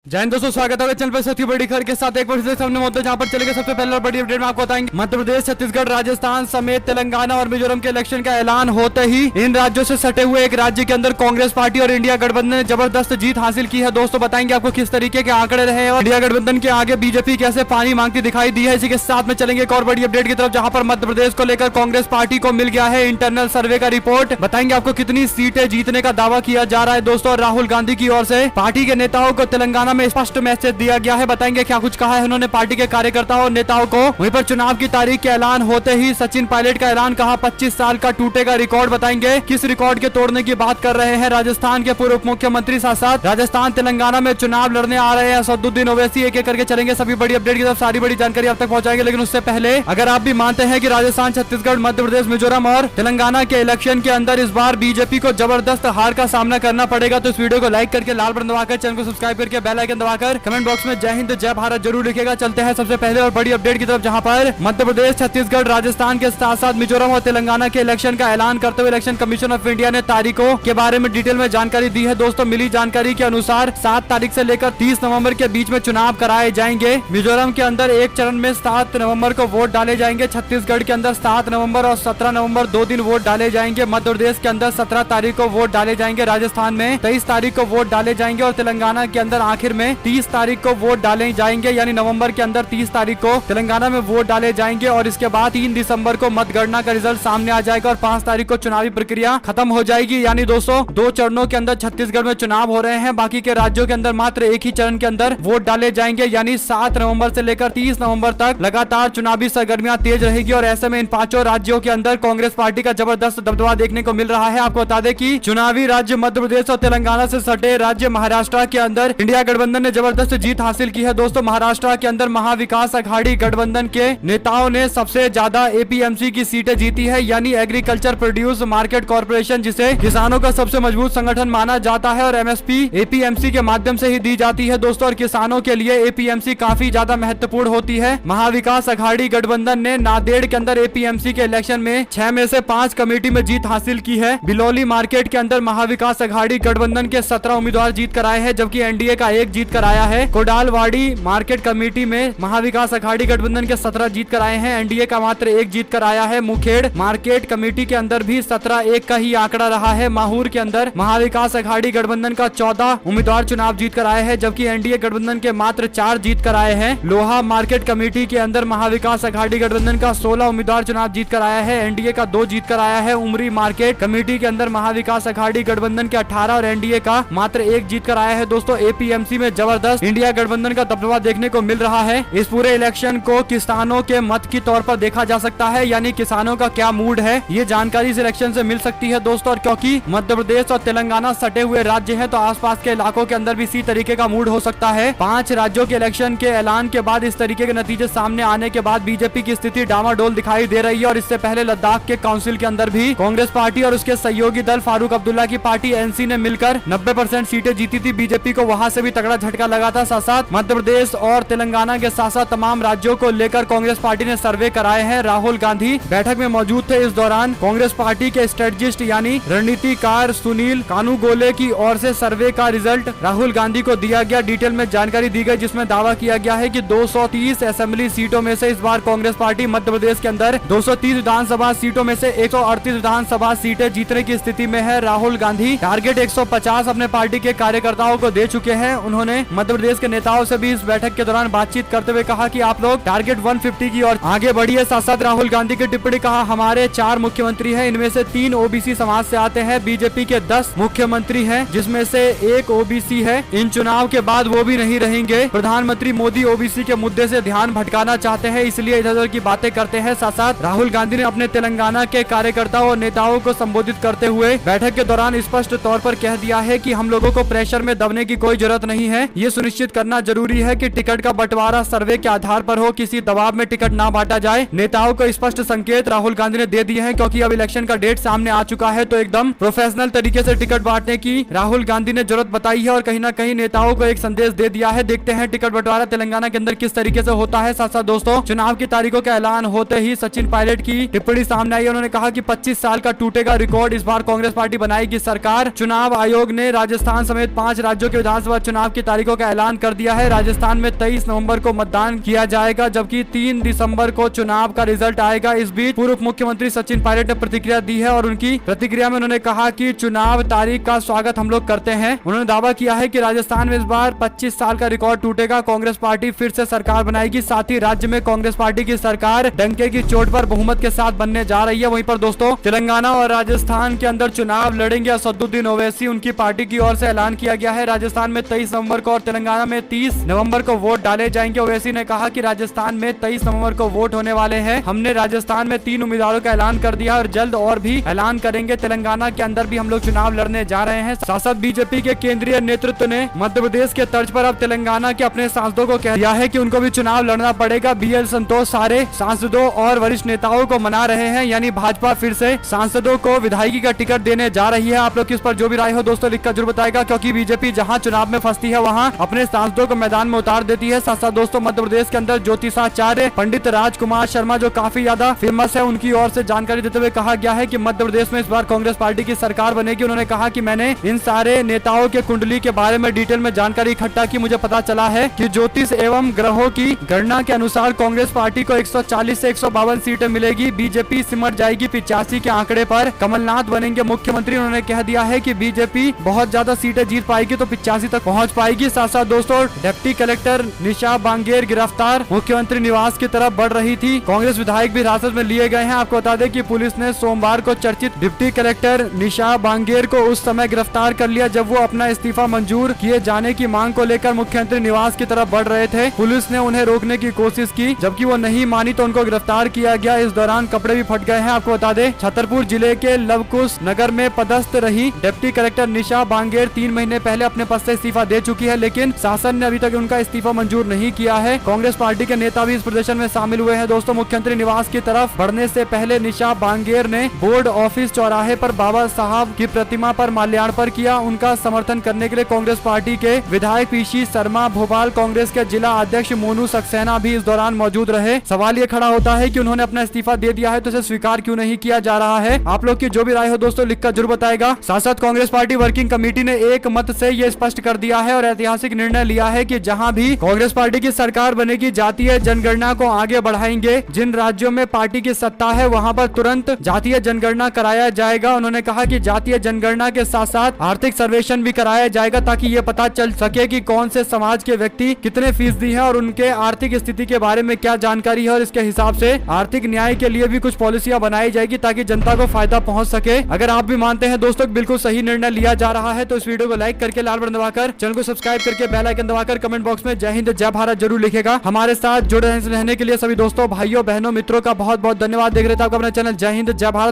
जय हिंद दोस्तों, स्वागत है चैनल पर सबसे बड़ी खबर के साथ एक बार फिर सामने मुद्दा जहां पर चलेगा। सबसे पहले और बड़ी अपडेट में आपको बताएंगे, मध्य प्रदेश, छत्तीसगढ़, राजस्थान समेत तेलंगाना और मिजोरम के इलेक्शन का ऐलान होते ही इन राज्यों से सटे हुए एक राज्य के अंदर कांग्रेस पार्टी और इंडिया गठबंधन ने जबरदस्त जीत हासिल की है। दोस्तों बताएंगे आपको किस तरीके के आंकड़े रहे और इंडिया गठबंधन के आगे बीजेपी कैसे पानी मांगती दिखाई दी है। इसी के साथ में चलेंगे एक और बड़ी अपडेट की तरफ, जहां पर मध्य प्रदेश को लेकर कांग्रेस पार्टी को मिल गया है इंटरनल सर्वे का रिपोर्ट। बताएंगे आपको कितनी सीटें जीतने का दावा किया जा रहा है दोस्तों। राहुल गांधी की ओर से पार्टी के नेताओं को तेलंगाना में स्पष्ट मैसेज दिया गया है। बताएंगे क्या कुछ कहा है उन्होंने पार्टी के कार्यकर्ताओं और नेताओं को। वहीं पर चुनाव की तारीख के ऐलान होते ही सचिन पायलट का ऐलान, कहा 25 साल का टूटेगा रिकॉर्ड। बताएंगे किस रिकॉर्ड के तोड़ने की बात कर रहे हैं। राजस्थान के पूर्व मुख्यमंत्री साथ साथ राजस्थान तेलंगाना में चुनाव लड़ने आ रहे हैं असदुद्दीन ओवैसी। एक एक करके चलेंगे सभी बड़ी अपडेट की तरफ, सारी बड़ी जानकारी आप तक पहुंचाएंगे। लेकिन उससे पहले अगर आप भी मानते हैं कि राजस्थान, छत्तीसगढ़, मध्य प्रदेश, मिजोरम और तेलंगाना के इलेक्शन के अंदर इस बार बीजेपी को जबरदस्त हार का सामना करना पड़ेगा, तो इस वीडियो को लाइक करके लाल बटन दबाकर चैनल को सब्सक्राइब करके बेल आइकन दबाकर कमेंट बॉक्स में जय हिंद जय भारत जरूर लिखेगा। चलते हैं सबसे पहले और बड़ी अपडेट की तरफ, जहां पर मध्य प्रदेश, छत्तीसगढ़, राजस्थान के साथ साथ मिजोरम और तेलंगाना के इलेक्शन का ऐलान करते हुए इलेक्शन कमीशन ऑफ इंडिया ने तारीखों के बारे में डिटेल में जानकारी दी है। दोस्तों मिली जानकारी के अनुसार 7 तारीख से लेकर 30 नवंबर के बीच में चुनाव कराए जाएंगे। मिजोरम के अंदर एक चरण में 7 नवंबर को वोट डाले जाएंगे। छत्तीसगढ़ के अंदर 7 नवंबर और 17 नवंबर 2 दिन वोट डाले जाएंगे। मध्य प्रदेश के अंदर 17 तारीख को वोट डाले जाएंगे। राजस्थान में 23 तारीख को वोट डाले जाएंगे और तेलंगाना के अंदर आखिर में 30 तारीख को वोट डाले जाएंगे। यानी नवंबर के अंदर 30 तारीख को तेलंगाना में वोट डाले जाएंगे और इसके बाद 3 दिसंबर को मतगणना का रिजल्ट सामने आ जाएगा और 5 तारीख को चुनावी प्रक्रिया खत्म हो जाएगी। यानी दोस्तों 2 चरणों के अंदर छत्तीसगढ़ में चुनाव हो रहे हैं, बाकी के राज्यों के अंदर मात्र एक ही चरण के अंदर वोट डाले जाएंगे। यानी 7 नवंबर से लेकर 30 नवंबर तक लगातार चुनावी सरगर्मियां तेज रहेगी और ऐसे में इन 5 राज्यों के अंदर कांग्रेस पार्टी का जबरदस्त दबदबा देखने को मिल रहा है। आपको बता दें कि चुनावी राज्य मध्य प्रदेश और तेलंगाना से सटे राज्य महाराष्ट्र के अंदर इंडिया गठबंधन ने जबरदस्त जीत हासिल की है। दोस्तों महाराष्ट्र के अंदर महाविकास अघाड़ी गठबंधन के नेताओं ने सबसे ज्यादा एपीएमसी की सीटें जीती है, यानी एग्रीकल्चर प्रोड्यूस मार्केट कॉर्पोरेशन, जिसे किसानों का सबसे मजबूत संगठन माना जाता है और एमएसपी एपीएमसी के माध्यम से ही दी जाती है दोस्तों। और किसानों के लिए एपीएमसी काफी ज्यादा महत्वपूर्ण होती है। महाविकास अघाड़ी गठबंधन ने नांदेड़ के अंदर एपीएमसी के इलेक्शन में 6 में से 5 कमेटी में जीत हासिल की है। बिलौली मार्केट के अंदर महाविकास अघाड़ी गठबंधन के 17 उम्मीदवार जीत कर आए हैं, जबकि एनडीए का 1 जीत कर आया है। कोडालवाड़ी मार्केट कमेटी में महाविकास अघाड़ी गठबंधन के 17 जीत कर आए हैं, एनडीए का मात्र 1 जीत कर आया है। मुखेड़ मार्केट कमेटी के अंदर भी 17-1 का ही आंकड़ा रहा है। माहूर के अंदर महाविकास अघाड़ी गठबंधन का 14 उम्मीदवार चुनाव जीत कर आए हैं, जबकि एनडीए गठबंधन के मात्र 4 जीत कर आए हैं। लोहा मार्केट कमेटी के अंदर महाविकास अघाड़ी गठबंधन का 16 उम्मीदवार चुनाव जीत कर आया है, एनडीए का 2 जीत कर आया है। उमरी मार्केट कमेटी के अंदर महाविकास अघाड़ी गठबंधन के 18 और एनडीए का मात्र 1 जीत कर आया है। दोस्तों एपीएमसी में जबरदस्त इंडिया गठबंधन का दबदबा देखने को मिल रहा है। इस पूरे इलेक्शन को किसानों के मत की तौर पर देखा जा सकता है, यानी किसानों का क्या मूड है, ये जानकारी इस इलेक्शन से मिल सकती है दोस्तों। और क्योंकि मध्य प्रदेश और तेलंगाना सटे हुए राज्य हैं, तो आसपास के इलाकों के अंदर भी इसी तरीके का मूड हो सकता है। 5 राज्यों के इलेक्शन के ऐलान के बाद इस तरीके के नतीजे सामने आने के बाद बीजेपी की स्थिति डामाडोल दिखाई दे रही है। और इससे पहले लद्दाख के काउंसिल के अंदर भी कांग्रेस पार्टी और उसके सहयोगी दल फारूक अब्दुल्ला की पार्टी एनसी ने मिलकर 90% सीटें जीती थी। बीजेपी को वहां से भी तगड़ा झटका लगा था। साथ साथ मध्य प्रदेश और तेलंगाना के साथ साथ तमाम राज्यों को लेकर कांग्रेस पार्टी ने सर्वे कराए हैं। राहुल गांधी बैठक में मौजूद थे। इस दौरान कांग्रेस पार्टी के स्ट्रेटजिस्ट यानी रणनीतिकार सुनील कानूगोले की ओर से सर्वे का रिजल्ट राहुल गांधी को दिया गया। डिटेल में जानकारी दी गई, जिसमें दावा किया गया है कि 230 असेंबली सीटों में से इस बार कांग्रेस पार्टी मध्य प्रदेश के अंदर 230 विधानसभा सीटों में से 138 विधानसभा सीटें जीतने की स्थिति में है। राहुल गांधी टारगेट 150 अपने पार्टी के कार्यकर्ताओं को दे चुके हैं। उन्होंने मध्य प्रदेश के नेताओं से भी इस बैठक के दौरान बातचीत करते हुए कहा कि आप लोग टारगेट 150 की ओर आगे बढ़िए। साथ साथ राहुल गांधी की टिप्पणी, कहा हमारे 4 मुख्यमंत्री हैं, इनमें से 3 ओबीसी समाज से आते हैं। बीजेपी के 10 मुख्यमंत्री हैं, जिसमें से 1 ओबीसी है। इन चुनाव के बाद वो भी नहीं रहेंगे। प्रधानमंत्री मोदी ओबीसी के मुद्दे से ध्यान भटकाना चाहते हैं, इसलिए इधर उधर की बातें करते हैं। साथ साथ राहुल गांधी ने अपने तेलंगाना के कार्यकर्ताओं और नेताओं को संबोधित करते हुए बैठक के दौरान स्पष्ट तौर पर कह दिया है कि हम लोगों को प्रेशर में दबने की कोई जरूरत नहीं है। ये सुनिश्चित करना जरूरी है कि टिकट का बंटवारा सर्वे के आधार पर हो, किसी दबाव में टिकट ना बांटा जाए। नेताओं को स्पष्ट संकेत राहुल गांधी ने दे दिए हैं, क्योंकि अब इलेक्शन का डेट सामने आ चुका है, तो एकदम प्रोफेशनल तरीके से टिकट बांटने की राहुल गांधी ने जरूरत बताई है और कहीं ना कहीं नेताओं को एक संदेश दे दिया है। देखते हैं टिकट बंटवारा तेलंगाना के अंदर किस तरीके से होता है। साथ साथ दोस्तों चुनाव की तारीखों का ऐलान होते ही सचिन पायलट की टिप्पणी सामने आई। उन्होंने कहा कि 25 साल का टूटेगा रिकॉर्ड, इस बार कांग्रेस पार्टी बनाएगी सरकार। चुनाव आयोग ने राजस्थान समेत 5 राज्यों के विधानसभा चुनाव चुनाव की तारीखों का ऐलान कर दिया है। राजस्थान में 23 नवंबर को मतदान किया जाएगा, जबकि 3 दिसंबर को चुनाव का रिजल्ट आएगा। इस बीच पूर्व मुख्यमंत्री सचिन पायलट ने प्रतिक्रिया दी है और उनकी प्रतिक्रिया में उन्होंने कहा कि चुनाव तारीख का स्वागत हम लोग करते हैं। उन्होंने दावा किया है कि राजस्थान में इस बार 25 साल का रिकॉर्ड टूटेगा, कांग्रेस पार्टी फिर से सरकार बनाएगी। साथ ही राज्य में कांग्रेस पार्टी की सरकार डंके की चोट पर बहुमत के साथ बनने जा रही है। वहीं पर दोस्तों तेलंगाना और राजस्थान के अंदर चुनाव लड़ेंगे असदुद्दीन ओवैसी, उनकी पार्टी की ओर से ऐलान किया गया है। राजस्थान में 23 नवंबर को और तेलंगाना में 30 नवंबर को वोट डाले जाएंगे। ओवैसी ने कहा कि राजस्थान में 23 नवंबर को वोट होने वाले हैं। हमने राजस्थान में 3 उम्मीदवारों का ऐलान कर दिया और जल्द और भी ऐलान करेंगे। तेलंगाना के अंदर भी हम लोग चुनाव लड़ने जा रहे हैं। शासक बीजेपी के केंद्रीय नेतृत्व ने मध्य प्रदेश के तर्ज पर अब तेलंगाना के अपने सांसदों को कह दिया है कि उनको भी चुनाव लड़ना पड़ेगा। BL संतोष सारे सांसदों और वरिष्ठ नेताओं को मना रहे हैं, यानी भाजपा फिर से सांसदों को विधायकी का टिकट देने जा रही है। आप लोग इस पर जो भी राय हो दोस्तों लिखकर जरूर बताएगा, क्योंकि बीजेपी जहां चुनाव में फंसती है वहां अपने सांसदों को मैदान में उतार देती है। साथ साथ दोस्तों मध्य प्रदेश के अंदर ज्योतिषाचार्य पंडित राजकुमार शर्मा जो काफी ज्यादा फेमस है, उनकी ओर से जानकारी देते हुए कहा गया है कि मध्य प्रदेश में इस बार कांग्रेस पार्टी की सरकार बनेगी। उन्होंने कहा कि मैंने इन सारे नेताओं के कुंडली के बारे में डिटेल में जानकारी इकट्ठा की। मुझे पता चला है कि ज्योतिष एवं ग्रहों की गणना के अनुसार कांग्रेस पार्टी को 140 से 152 सीटें मिलेगी। बीजेपी सिमट जाएगी 85 के आंकड़े पर। कमलनाथ बनेंगे मुख्यमंत्री। उन्होंने कह दिया है कि बीजेपी बहुत ज्यादा सीटें जीत पाएगी तो 85 तक पहुंच पाएगी। साथ साथ दोस्तों डिप्टी कलेक्टर निशा बांगेर गिरफ्तार, मुख्यमंत्री निवास की तरफ बढ़ रही थी। कांग्रेस विधायक भी हिरासत में लिए गए हैं। आपको बता दें कि पुलिस ने सोमवार को चर्चित डिप्टी कलेक्टर निशा बांगेर को उस समय गिरफ्तार कर लिया जब वो अपना इस्तीफा मंजूर किए जाने की मांग को लेकर मुख्यमंत्री निवास की तरफ बढ़ रहे थे। पुलिस ने उन्हें रोकने की कोशिश की, जबकि वो नहीं मानी तो उनको गिरफ्तार किया गया। इस दौरान कपड़े भी फट गए हैं। आपको बता दें छतरपुर जिले के लवकुश नगर में पदस्थ रही डिप्टी कलेक्टर निशा बांगेर 3 महीने पहले अपने पद से इस्तीफा दे चुकी है, लेकिन शासन ने अभी तक उनका इस्तीफा मंजूर नहीं किया है। कांग्रेस पार्टी के नेता भी इस प्रदर्शन में शामिल हुए हैं। दोस्तों मुख्यमंत्री निवास की तरफ बढ़ने से पहले निशा बांगेर ने बोर्ड ऑफिस चौराहे पर बाबा साहब की प्रतिमा पर माल्यार्पण किया। उनका समर्थन करने के लिए कांग्रेस पार्टी के विधायक पीसी शर्मा, भोपाल कांग्रेस के जिला अध्यक्ष मोनू सक्सेना भी इस दौरान मौजूद रहे। सवाल ये खड़ा होता है कि उन्होंने अपना इस्तीफा दे दिया है तो इसे स्वीकार क्यों नहीं किया जा रहा है। आप लोग की जो भी राय हो दोस्तों लिखकर जरूर बताएगा। साथ साथ कांग्रेस पार्टी वर्किंग कमेटी ने एक मत से ये स्पष्ट कर दिया है और ऐतिहासिक निर्णय लिया है कि जहां भी कांग्रेस पार्टी की सरकार बनेगी जातीय जनगणना को आगे बढ़ाएंगे। जिन राज्यों में पार्टी की सत्ता है वहां पर तुरंत जातीय जनगणना कराया जाएगा। उन्होंने कहा कि जातीय जनगणना के साथ साथ आर्थिक सर्वेक्षण भी कराया जाएगा ताकि ये पता चल सके कि कौन से समाज के व्यक्ति कितने फीसदी है और उनके आर्थिक स्थिति के बारे में क्या जानकारी है, और इसके हिसाब से आर्थिक न्याय के लिए भी कुछ पॉलिसियां बनाई जाएगी ताकि जनता को फायदा पहुंच सके। अगर आप भी मानते हैं दोस्तों बिल्कुल सही निर्णय लिया जा रहा है तो इस वीडियो को लाइक करके लाल बटन दबाकर चैनल को सब्सक्राइब करके बेल आइकन दबाकर कमेंट बॉक्स में जय हिंद जय भारत जरूर लिखेगा। हमारे साथ जुड़े रहने के लिए सभी दोस्तों भाइयों बहनों मित्रों का बहुत बहुत धन्यवाद। देख रहे थे आपका अपना चैनल जय हिंद जय भारत।